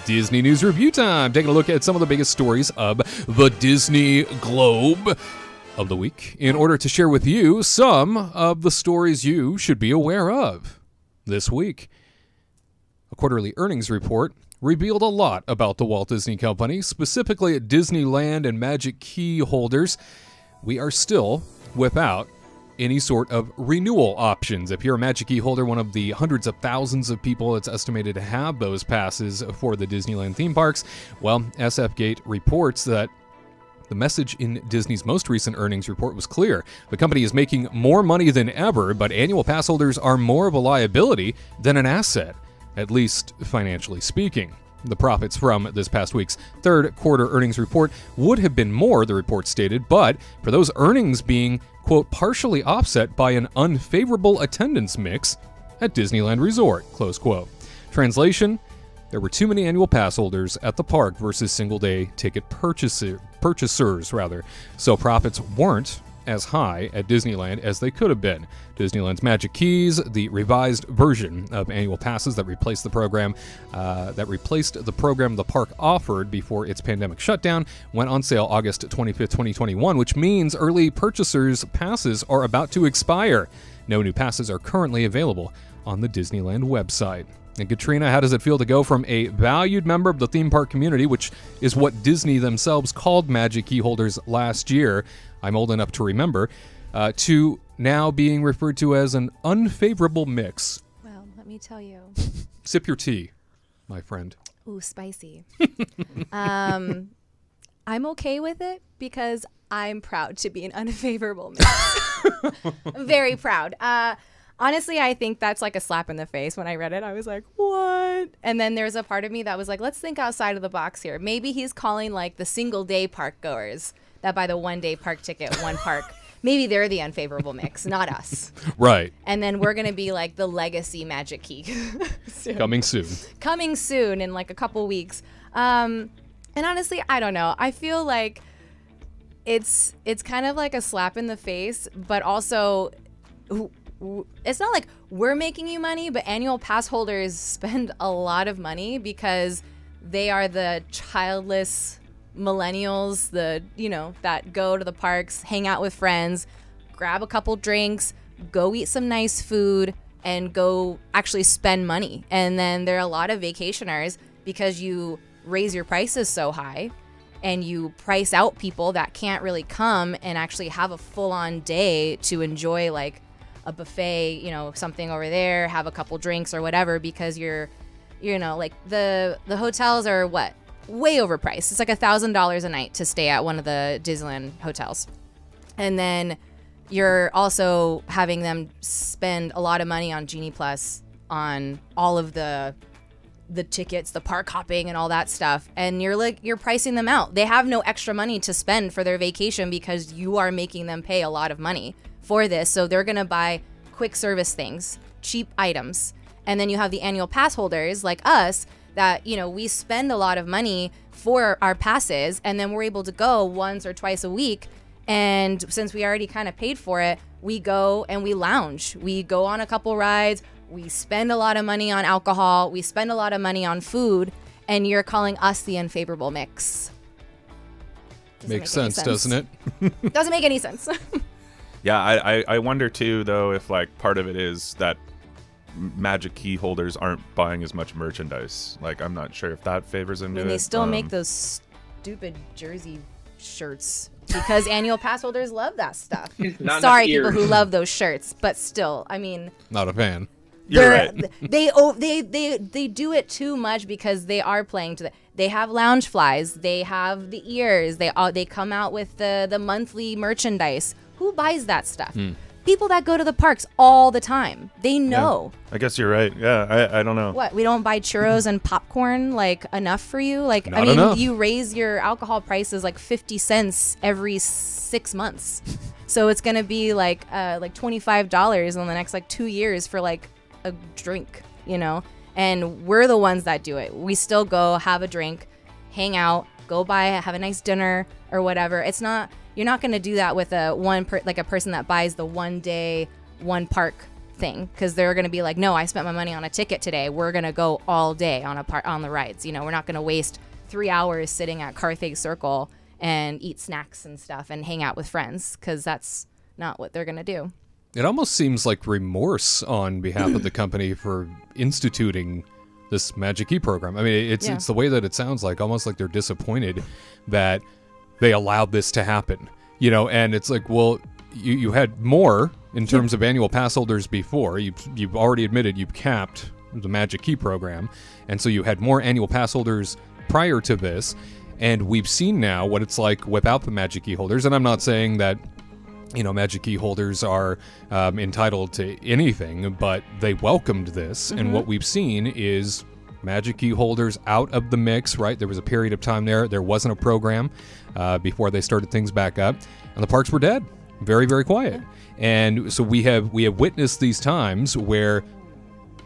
Disney News Review time. Taking a look at some of the biggest stories of the Disney globe of the week in order to share with you some of the stories you should be aware of this week. A quarterly earnings report revealed a lot about the Walt Disney Company, specifically at Disneyland and Magic Key holders. We are still without any sort of renewal options. If you're a Magic Key holder, one of the hundreds of thousands of people it's estimated to have those passes for the Disneyland theme parks, well, SFGate reports that the message in Disney's most recent earnings report was clear. The company is making more money than ever, but annual pass holders are more of a liability than an asset, at least financially speaking. The profits from this past week's third quarter earnings report would have been more, the report stated, but for those earnings being, quote, partially offset by an unfavorable attendance mix at Disneyland Resort, close quote. Translation, there were too many annual pass holders at the park versus single-day ticket purchasers, so profits weren't as high at Disneyland as they could have been. Disneyland's Magic Keys, the revised version of annual passes that replaced the program the park offered before its pandemic shutdown, went on sale August 25th, 2021, which means early purchasers' passes are about to expire. No new passes are currently available on the Disneyland website. And Katrina, how does it feel to go from a valued member of the theme park community, which is what Disney themselves called Magic Key holders last year, I'm old enough to remember, to now being referred to as an unfavorable mix? Well, let me tell you. Sip your tea, my friend. Ooh, spicy. I'm okay with it because I'm proud to be an unfavorable mix. I'm very proud. Honestly, I think that's like a slap in the face. When I read it, I was like, what? And then there's a part of me that was like, let's think outside of the box here. Maybe he's calling like the single day park goers that buy the 1 day park ticket, one park. Maybe they're the unfavorable mix, not us. Right. And then we're going to be like the legacy Magic Key. Coming soon. Coming soon in like a couple weeks. And honestly, I don't know. I feel like it's kind of like a slap in the face, but also it's not like we're making you money, but annual pass holders spend a lot of money because they are the childless millennials, that go to the parks, hang out with friends, grab a couple drinks, go eat some nice food, and go actually spend money. And then there are a lot of vacationers, because you raise your prices so high and you price out people that can't really come and actually have a full-on day to enjoy like a buffet, something over there, have a couple drinks or whatever, because like the hotels are way overpriced. It's like $1,000 a night to stay at one of the Disneyland hotels. And then you're also having them spend a lot of money on Genie Plus, on all of the tickets, the park hopping and all that stuff. And you're pricing them out. They have no extra money to spend for their vacation because you are making them pay a lot of money for this. So they're going to buy quick service things, cheap items. And then you have the annual pass holders like us that, we spend a lot of money for our passes, and then we're able to go once or twice a week. And since we already kind of paid for it, we go and we lounge. We go on a couple rides. We spend a lot of money on alcohol. We spend a lot of money on food. And you're calling us the unfavorable mix. Makes sense, doesn't it? Doesn't make any sense. Yeah, I wonder too, though, if like part of it is that Magic Key holders aren't buying as much merchandise. Like, I'm not sure if that favors into it. They still make those stupid jersey shirts because annual pass holders love that stuff. Sorry, people who love those shirts, but still, I mean, not a fan. You're right. They do it too much because they are playing to the. They have lounge flies. They have the ears. They come out with the monthly merchandise. Who buys that stuff? People that go to the parks all the time. They know. Yeah, I guess you're right. Yeah, I don't know. What? We don't buy churros and popcorn like enough for you? Like, Not enough. You raise your alcohol prices like 50 cents every 6 months. So it's going to be like $25 in the next like 2 years for like a drink, And we're the ones that do it. We still go have a drink, hang out, go have a nice dinner or whatever. It's not. You're not going to do that with a person that buys the 1 day, one park thing, because they're going to be like, no, I spent my money on a ticket today. We're going to go all day on on the rides. You know, we're not going to waste 3 hours sitting at Carthay Circle and eat snacks and stuff and hang out with friends, because that's not what they're going to do. It almost seems like remorse on behalf of the company for instituting this Magic Key program. I mean, it's the way that it sounds like, almost like they're disappointed that they allowed this to happen. You know, and it's like, well, you had more in terms of annual pass holders before. You've already admitted you've capped the Magic Key program, and so you had more annual pass holders prior to this, and we've seen now what it's like without the Magic Key holders. And I'm not saying that, you know, Magic Key holders are entitled to anything, but they welcomed this, and what we've seen is Magic Key holders out of the mix, right? There was a period of time there wasn't a program before they started things back up, and the parks were dead. Very, very quiet. Yeah. And so we have witnessed these times where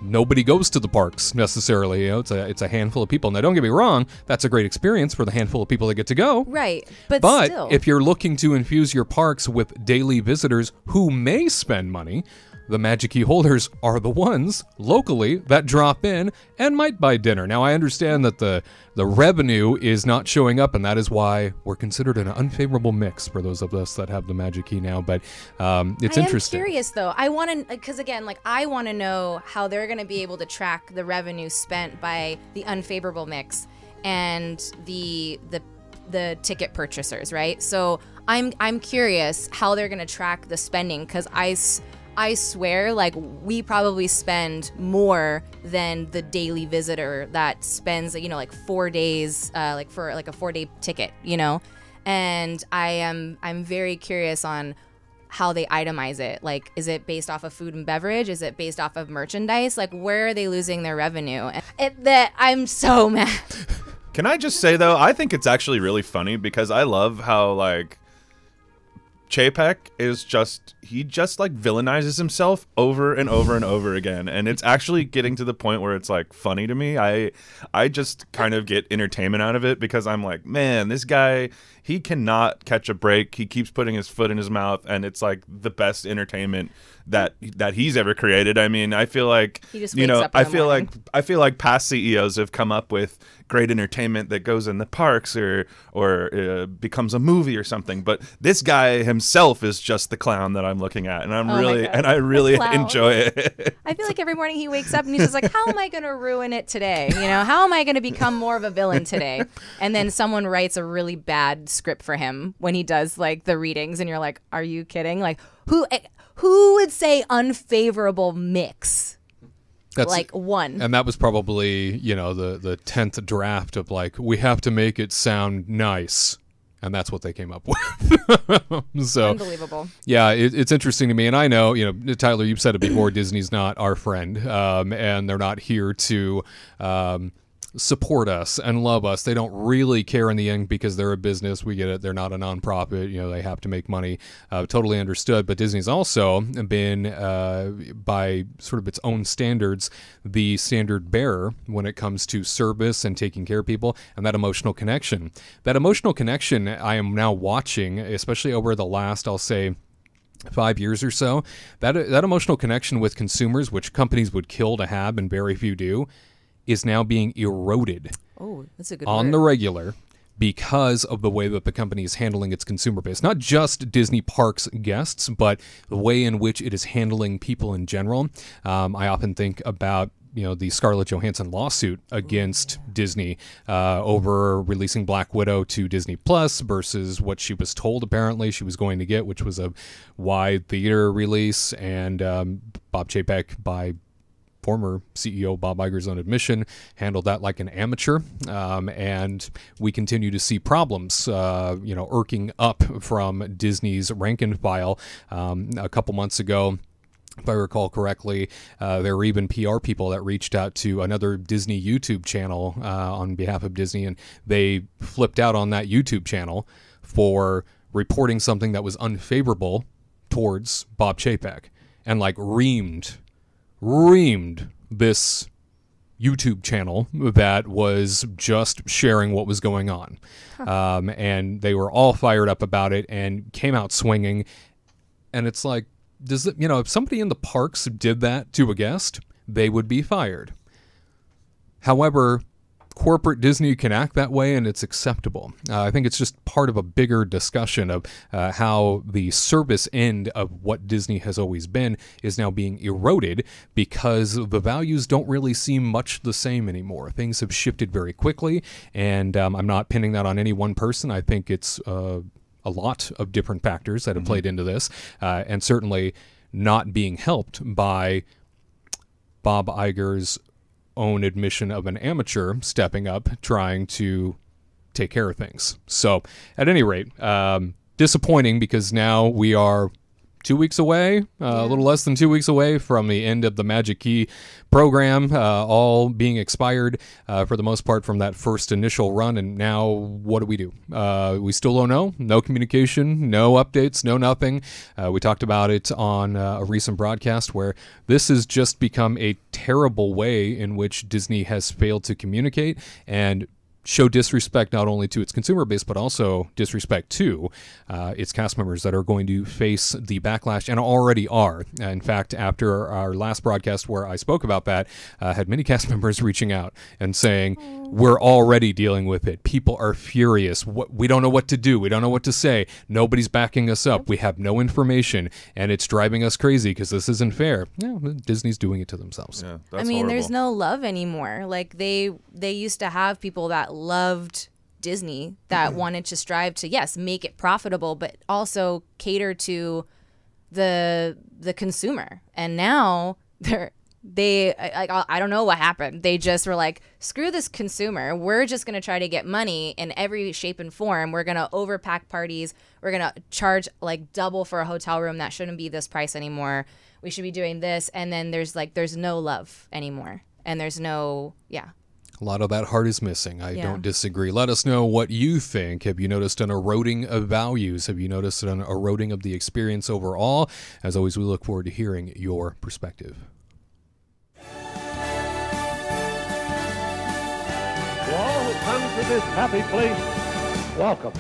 nobody goes to the parks necessarily. You know, it's a handful of people. Now, don't get me wrong, that's a great experience for the handful of people that get to go. Right. But still, if you're looking to infuse your parks with daily visitors who may spend money, the Magic Key holders are the ones locally that drop in and might buy dinner. Now, I understand that the revenue is not showing up, and that is why we're considered an unfavorable mix for those of us that have the Magic Key now. But it's interesting. I'm curious, though. I want to, because again, like, I want to know how they're going to be able to track the revenue spent by the unfavorable mix and the ticket purchasers, right? So I'm curious how they're going to track the spending, because I swear, like, we probably spend more than the daily visitor that spends, you know, like 4 days, like for like a 4-day ticket, you know? And I'm very curious on how they itemize it. Like, is it based off of food and beverage? Is it based off of merchandise? Like, where are they losing their revenue? I'm so mad. Can I just say, though, I think it's actually really funny, because I love how, like, Chapek is he just like villainizes himself over and over and over again, and it's actually getting to the point where it's like funny to me. I just kind of get entertainment out of it, because I'm like, man, this guy, he cannot catch a break. He keeps putting his foot in his mouth, and it's like the best entertainment that he's ever created. I mean, I feel like, he just wakes up in the morning. I feel like past CEOs have come up with great entertainment that goes in the parks or becomes a movie or something, but this guy himself is just the clown that I'm looking at, and I really enjoy it. I feel like every morning he wakes up and he's just like, how am I going to ruin it today? You know, how am I going to become more of a villain today? And then someone writes a really bad script for him when he does like the readings, and you're like, are you kidding? Like, who would say unfavorable mix? That's like one. And that was probably, you know, the 10th draft of like, we have to make it sound nice. And that's what they came up with. So, unbelievable. Yeah, it's interesting to me. And I know, you know, Tyler, you've said it before, Disney's not our friend. And they're not here to support us and love us. They don't really care in the end, because they're a business. We get it. They're not a nonprofit. You know, they have to make money. Totally understood. But Disney's also been, by sort of its own standards, the standard bearer when it comes to service and taking care of people and that emotional connection. That emotional connection I am now watching, especially over the last, I'll say, 5 years or so, that emotional connection with consumers, which companies would kill to have and very few do, is now being eroded that's a good on word. The regular, because of the way that the company is handling its consumer base. Not just Disney Parks guests, but the way in which it is handling people in general. I often think about, you know, the Scarlett Johansson lawsuit against Disney over releasing Black Widow to Disney Plus versus what she was told apparently she was going to get, which was a wide theater release. And Bob Chapek, by former CEO Bob Iger's own admission, handled that like an amateur, and we continue to see problems, irking up from Disney's rank and file. A couple months ago, if I recall correctly, there were even PR people that reached out to another Disney YouTube channel on behalf of Disney, and they flipped out on that YouTube channel for reporting something that was unfavorable towards Bob Chapek, and like reamed this YouTube channel that was just sharing what was going on. And they were all fired up about it and came out swinging. And it's like, does it, if somebody in the parks did that to a guest, they would be fired. However, corporate Disney can act that way, and it's acceptable. I think it's just part of a bigger discussion of how the service end of what Disney has always been is now being eroded because the values don't really seem much the same anymore. Things have shifted very quickly, and I'm not pinning that on any one person. I think it's a lot of different factors that have played into this, and certainly not being helped by Bob Iger's own admission of an amateur stepping up, trying to take care of things. So, at any rate, disappointing because now we are 2 weeks away, a little less than 2 weeks away from the end of the Magic Key program, all being expired for the most part from that first initial run. And now what do we do? We still don't know. No communication, no updates, no nothing. We talked about it on a recent broadcast where this has just become a terrible way in which Disney has failed to communicate and show disrespect not only to its consumer base, but also disrespect to its cast members that are going to face the backlash and already are. In fact, after our last broadcast where I spoke about that, had many cast members reaching out and saying, we're already dealing with it. People are furious. We don't know what to do. We don't know what to say. Nobody's backing us up. We have no information, and it's driving us crazy because this isn't fair. Yeah, Disney's doing it to themselves. Yeah, I mean, there's no love anymore. Like they used to have people that loved Disney that wanted to strive to, yes, make it profitable, but also cater to the consumer. And now I don't know what happened. They just were like, screw this consumer. We're just going to try to get money in every shape and form. We're going to overpack parties. We're going to charge like double for a hotel room that shouldn't be this price anymore. We should be doing this. And then there's no love anymore. And there's no, A lot of that heart is missing. I don't disagree. Let us know what you think. Have you noticed an eroding of values? Have you noticed an eroding of the experience overall? As always, we look forward to hearing your perspective. To all who come to this happy place, welcome.